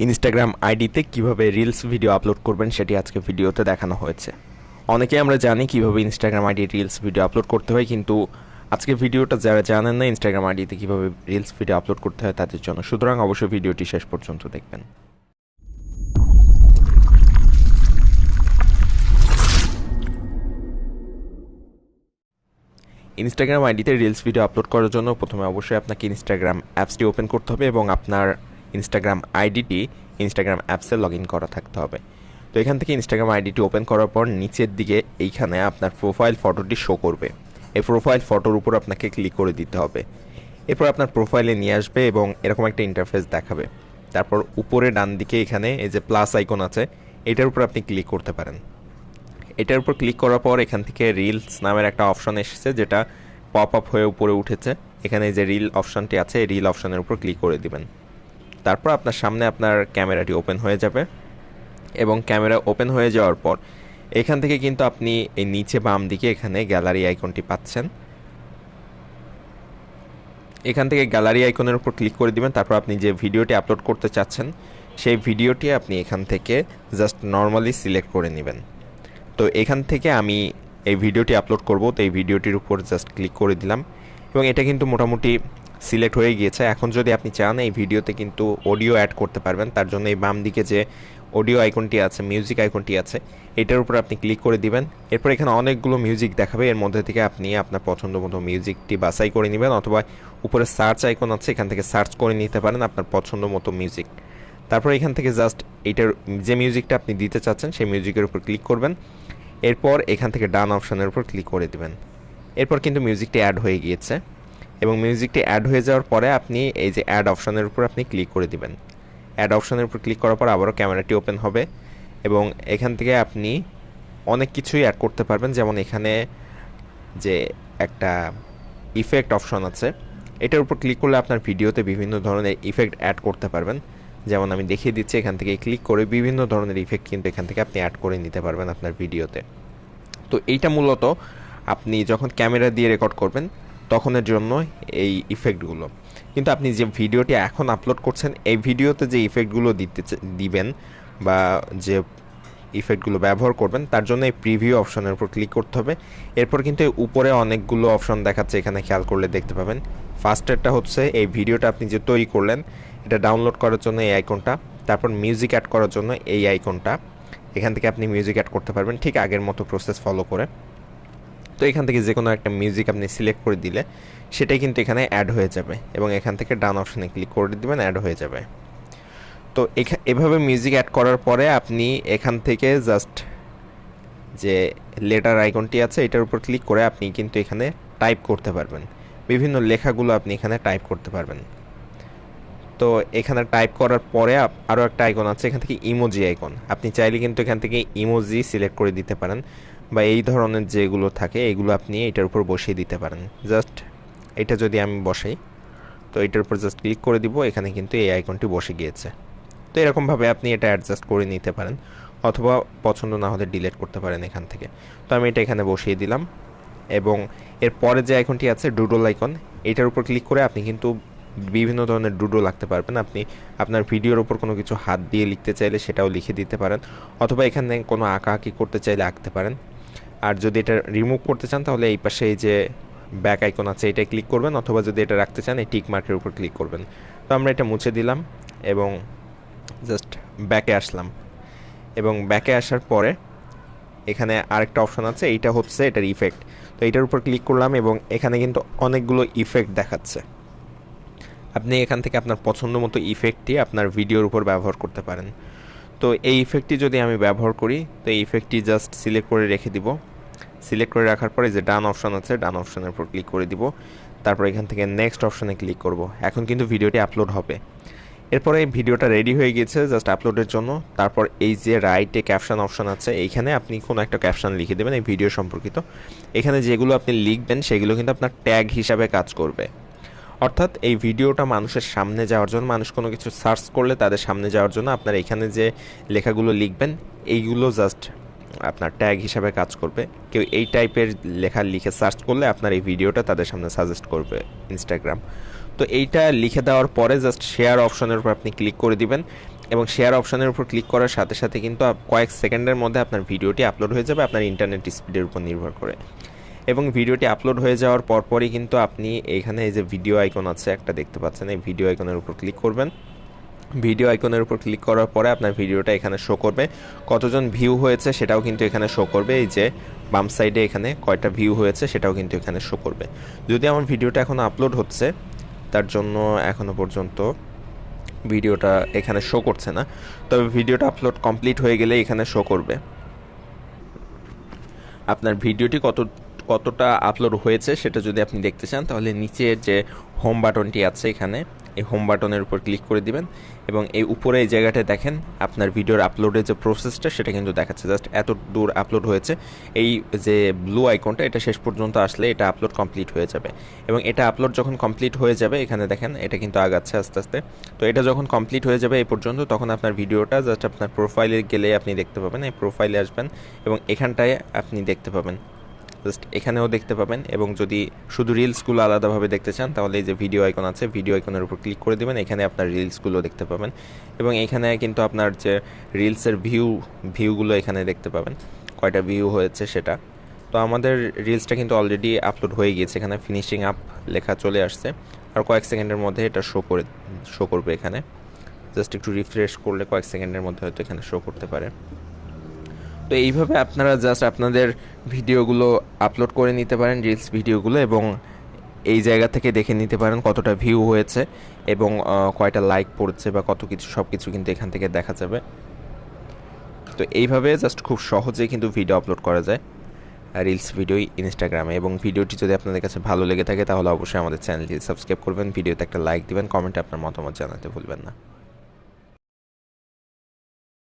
Instagram আইডিতে কিভাবে reels video upload করবেন সেটি আজকে ভিডিওতে দেখানো হয়েছে। অনেকেই আমরা জানি কিভাবে Instagram ID reels video upload করতে হয়, কিন্তু আজকে ভিডিওটা যারা জানেন না ইনস্টাগ্রাম আইডিতে কিভাবে রিলস ভিডিও আপলোড করতে হয় তাদের জন্য, সুতরাং অবশ্যই ভিডিওটি শেষ পর্যন্ত দেখবেন। ইনস্টাগ্রাম আইডিতে রিলস ভিডিও আপলোড করার জন্য প্রথমে অবশ্যই আপনাকে ইনস্টাগ্রাম অ্যাপসটি ওপেন করতে হবে এবং আপনার ইনস্টাগ্রাম আইডিটি ইনস্টাগ্রাম অ্যাপসে লগ ইন করা থাকতে হবে। তো এখান থেকে ইনস্টাগ্রাম আইডিটি ওপেন করার পর নিচের দিকে এইখানে আপনার প্রোফাইল ফটোটি শো করবে। এই প্রোফাইল ফটোর উপর আপনাকে ক্লিক করে দিতে হবে। এরপর আপনার প্রোফাইলে নিয়ে আসবে এবং এরকম একটা ইন্টারফেস দেখাবে। তারপর উপরে ডান দিকে এখানে এই যে প্লাস আইকন আছে, এটার উপর আপনি ক্লিক করতে পারেন। এটার উপর ক্লিক করার পর এখান থেকে রিলস নামের একটা অপশন এসেছে, যেটা পপ আপ হয়ে উপরে উঠেছে। এখানে যে রিল অপশনটি আছে, এই রিল অপশনের উপর ক্লিক করে দিবেন। তারপর আপনার সামনে আপনার ক্যামেরাটি ওপেন হয়ে যাবে এবং ক্যামেরা ওপেন হয়ে যাওয়ার পর এখান থেকে কিন্তু আপনি এই নিচে বাম দিকে এখানে গ্যালারি আইকনটি পাচ্ছেন। এখান থেকে গ্যালারি আইকনের উপর ক্লিক করে দিবেন। তারপর আপনি যে ভিডিওটি আপলোড করতে চাচ্ছেন সেই ভিডিওটি আপনি এখান থেকে জাস্ট নর্মালি সিলেক্ট করে নেবেন। তো এখান থেকে আমি এই ভিডিওটি আপলোড করব, তো এই ভিডিওটির উপর জাস্ট ক্লিক করে দিলাম এবং এটা কিন্তু মোটামুটি সিলেক্ট হয়ে গিয়েছে। এখন যদি আপনি চান এই ভিডিওতে কিন্তু অডিও অ্যাড করতে পারবেন, তার জন্য এই বাম দিকে যে অডিও আইকনটি আছে, মিউজিক আইকনটি আছে, এটার উপর আপনি ক্লিক করে দিবেন। এরপর এখানে অনেকগুলো মিউজিক দেখাবে, এর মধ্যে থেকে আপনি আপনার পছন্দ মতো মিউজিকটি বাছাই করে নেবেন, অথবা উপরে সার্চ আইকন আছে, এখান থেকে সার্চ করে নিতে পারেন আপনার পছন্দ মতো মিউজিক। তারপর এখান থেকে জাস্ট এইটার যে মিউজিকটা আপনি দিতে চাচ্ছেন সেই মিউজিকের উপর ক্লিক করবেন। এরপর এখান থেকে ডান অপশনের উপর ক্লিক করে দিবেন। এরপর কিন্তু মিউজিকটি অ্যাড হয়ে গিয়েছে এবং মিউজিকটি অ্যাড হয়ে যাওয়ার পরে আপনি এই যে অ্যাড অপশনের উপর আপনি ক্লিক করে দিবেন। অ্যাড অপশনের উপর ক্লিক করার পর আবারও ক্যামেরাটি ওপেন হবে এবং এখান থেকে আপনি অনেক কিছুই অ্যাড করতে পারবেন। যেমন এখানে যে একটা ইফেক্ট অপশন আছে, এটার উপর ক্লিক করলে আপনার ভিডিওতে বিভিন্ন ধরনের ইফেক্ট অ্যাড করতে পারবেন। যেমন আমি দেখিয়ে দিচ্ছি, এখান থেকে ক্লিক করে বিভিন্ন ধরনের ইফেক্ট কিন্তু এখান থেকে আপনি অ্যাড করে নিতে পারবেন আপনার ভিডিওতে। তো এইটা মূলত আপনি যখন ক্যামেরা দিয়ে রেকর্ড করবেন তখনের জন্য এই ইফেক্টগুলো। কিন্তু আপনি যে ভিডিওটি এখন আপলোড করছেন এই ভিডিওতে যে ইফেক্টগুলো দিবেন বা যে ইফেক্টগুলো ব্যবহার করবেন তার জন্য এই প্রিভিউ অপশনের উপর ক্লিক করতে হবে। এরপর কিন্তু উপরে অনেকগুলো অপশন দেখাচ্ছে, এখানে খেয়াল করলে দেখতে পাবেন। ফার্স্টেরটা হচ্ছে এই ভিডিওটা আপনি যে তৈরি করলেন এটা ডাউনলোড করার জন্য এই আইকনটা, তারপর মিউজিক অ্যাড করার জন্য এই আইকনটা। এখান থেকে আপনি মিউজিক অ্যাড করতে পারবেন ঠিক আগের মতো প্রসেস ফলো করে। তো এখান থেকে যে কোনো একটা মিউজিক আপনি সিলেক্ট করে দিলে সেটাই কিন্তু এখানে অ্যাড হয়ে যাবে এবং এখান থেকে ডান অপশানে ক্লিক করে দিবেন, অ্যাড হয়ে যাবে। তো এভাবে মিউজিক অ্যাড করার পরে আপনি এখান থেকে জাস্ট যে লেটার আইকনটি আছে এটার উপর ক্লিক করে আপনি কিন্তু এখানে টাইপ করতে পারবেন। বিভিন্ন লেখাগুলো আপনি এখানে টাইপ করতে পারবেন। তো এখানে টাইপ করার পরে আরও একটা আইকন আছে, এখান থেকে ইমোজি আইকন। আপনি চাইলে কিন্তু এখান থেকে ইমোজি সিলেক্ট করে দিতে পারেন বা এই ধরনের যেগুলো থাকে এগুলো আপনি এটার উপর বসিয়ে দিতে পারেন। জাস্ট এটা যদি আমি বসাই তো এটার উপর জাস্ট ক্লিক করে দিব, এখানে কিন্তু এই আইকনটি বসে গিয়েছে। তো এরকমভাবে আপনি এটা অ্যাডজাস্ট করে নিতে পারেন অথবা পছন্দ না হলে ডিলিট করতে পারেন এখান থেকে। তো আমি এটা এখানে বসিয়ে দিলাম এবং এর পরে যে আইকনটি আছে ডুডল আইকন, এটার উপর ক্লিক করে আপনি কিন্তু বিভিন্ন ধরনের ডুডল আঁকতে পারবেন। আপনি আপনার ভিডিওর উপর কোনো কিছু হাত দিয়ে লিখতে চাইলে সেটাও লিখে দিতে পারেন, অথবা এখানে কোনো আঁকাআঁকি করতে চাইলে আঁকতে পারেন। আর যদি এটা রিমুভ করতে চান তাহলে এই পাশে এই যে ব্যাক আইকন আছে এটা ক্লিক করবেন, অথবা যদি এটা রাখতে চান এই টিক মার্কের উপর ক্লিক করবেন। তো আমরা এটা মুছে দিলাম এবং জাস্ট ব্যাকে আসলাম এবং ব্যাকে আসার পরে এখানে আরেকটা অপশন আছে, এইটা হচ্ছে এটার ইফেক্ট। তো এইটার উপর ক্লিক করলাম এবং এখানে কিন্তু অনেকগুলো ইফেক্ট দেখাচ্ছে। আপনি এখান থেকে আপনার পছন্দ মতো ইফেক্টটি আপনার ভিডিওর উপর ব্যবহার করতে পারেন। তো এই ইফেক্টটি যদি আমি ব্যবহার করি তো এই ইফেক্টটি জাস্ট সিলেক্ট করে রেখে দিব। সিলেক্ট করে রাখার পরে যে ডান অপশন আছে ডান অপশনের উপর ক্লিক করে দিব, তারপর এখান থেকে নেক্সট অপশনে ক্লিক করব। এখন কিন্তু ভিডিওটি আপলোড হবে। এরপরে এই ভিডিওটা রেডি হয়ে গিয়েছে জাস্ট আপলোডের জন্য। তারপর এই যে রাইটে ক্যাপশন অপশন আছে, এইখানে আপনি কোনো একটা ক্যাপশন লিখে দেবেন এই ভিডিও সম্পর্কিত। এখানে যেগুলো আপনি লিখবেন সেগুলো কিন্তু আপনার ট্যাগ হিসাবে কাজ করবে। অর্থাৎ এই ভিডিওটা মানুষের সামনে যাওয়ার জন্য, মানুষ কোনো কিছু সার্চ করলে তাদের সামনে যাওয়ার জন্য আপনার এখানে যে লেখাগুলো লিখবেন এইগুলো জাস্ট আপনার ট্যাগ হিসাবে কাজ করবে। কেউ এই টাইপের লেখা লিখে সার্চ করলে আপনার এই ভিডিওটা তাদের সামনে সাজেস্ট করবে ইনস্টাগ্রাম। তো এইটা লিখে দেওয়ার পরে জাস্ট শেয়ার অপশনের উপর আপনি ক্লিক করে দিবেন এবং শেয়ার অপশনের উপর ক্লিক করার সাথে সাথে কিন্তু কয়েক সেকেন্ডের মধ্যে আপনার ভিডিওটি আপলোড হয়ে যাবে আপনার ইন্টারনেট স্পিডের উপর নির্ভর করে। এবং ভিডিওটি আপলোড হয়ে যাওয়ার পরপরই কিন্তু আপনি এখানে এই যে ভিডিও আইকন আছে একটা দেখতে পাচ্ছেন, এই ভিডিও আইকনের উপর ক্লিক করবেন। ভিডিও আইকনের উপর ক্লিক করার পরে আপনার ভিডিওটা এখানে শো করবে, কতজন ভিউ হয়েছে সেটাও কিন্তু এখানে শো করবে। এই যে বাম সাইডে এখানে কয়টা ভিউ হয়েছে সেটাও কিন্তু এখানে শো করবে। যদি আমার ভিডিওটা এখন আপলোড হচ্ছে, তার জন্য এখনও পর্যন্ত ভিডিওটা এখানে শো করছে না, তবে ভিডিওটা আপলোড কমপ্লিট হয়ে গেলে এখানে শো করবে। আপনার ভিডিওটি কতটা আপলোড হয়েছে সেটা যদি আপনি দেখতে চান, তাহলে নিচে যে হোম বাটনটি আছে এখানে এই হোম বাটনের উপর ক্লিক করে দিবেন এবং এই উপরে এই জায়গাটায় দেখেন আপনার ভিডিওর আপলোডের যে প্রসেসটা সেটা কিন্তু দেখাচ্ছে, জাস্ট এত দূর আপলোড হয়েছে। এই যে ব্লু আইকনটা এটা শেষ পর্যন্ত আসলে এটা আপলোড কমপ্লিট হয়ে যাবে। এবং এটা আপলোড যখন কমপ্লিট হয়ে যাবে এখানে দেখেন এটা কিন্তু আগাচ্ছে আস্তে আস্তে। তো এটা যখন কমপ্লিট হয়ে যাবে এই পর্যন্ত, তখন আপনার ভিডিওটা জাস্ট আপনার প্রোফাইলে গেলে আপনি দেখতে পাবেন, এই প্রোফাইলে আসবেন এবং এখানটায় আপনি দেখতে পাবেন, জাস্ট এখানেও দেখতে পাবেন। এবং যদি শুধু রিলসগুলো আলাদাভাবে দেখতে চান তাহলে এই যে ভিডিও আইকন আছে ভিডিও আইকনের উপর ক্লিক করে দেবেন, এখানে আপনার রিলসগুলো দেখতে পাবেন। এবং এখানে কিন্তু আপনার যে রিলসের ভিউগুলো এখানে দেখতে পাবেন, কয়টা ভিউ হয়েছে সেটা। তো আমাদের রিলসটা কিন্তু অলরেডি আপলোড হয়ে গিয়েছে, এখানে ফিনিশিং আপ লেখা চলে আসছে, আর কয়েক সেকেন্ডের মধ্যে এটা শো করবে এখানে। জাস্ট একটু রিফ্রেশ করলে কয়েক সেকেন্ডের মধ্যে হয়তো এখানে শো করতে পারে। তো এইভাবে আপনারা জাস্ট আপনাদের ভিডিওগুলো আপলোড করে নিতে পারেন, রিলস ভিডিওগুলো, এবং এই জায়গা থেকে দেখে নিতে পারেন কতটা ভিউ হয়েছে এবং কয়টা লাইক পড়ছে বা কত কিছু, সব কিছু কিন্তু এখান থেকে দেখা যাবে। তো এইভাবে জাস্ট খুব সহজেই কিন্তু ভিডিও আপলোড করা যায় রিলস ভিডিও ইনস্টাগ্রামে। এবং ভিডিওটি যদি আপনাদের কাছে ভালো লেগে থাকে তাহলে অবশ্যই আমাদের চ্যানেলটি সাবস্ক্রাইব করবেন, ভিডিওতে একটা লাইক দিবেন, কমেন্টে আপনার মতামত জানাতে ভুলবেন না।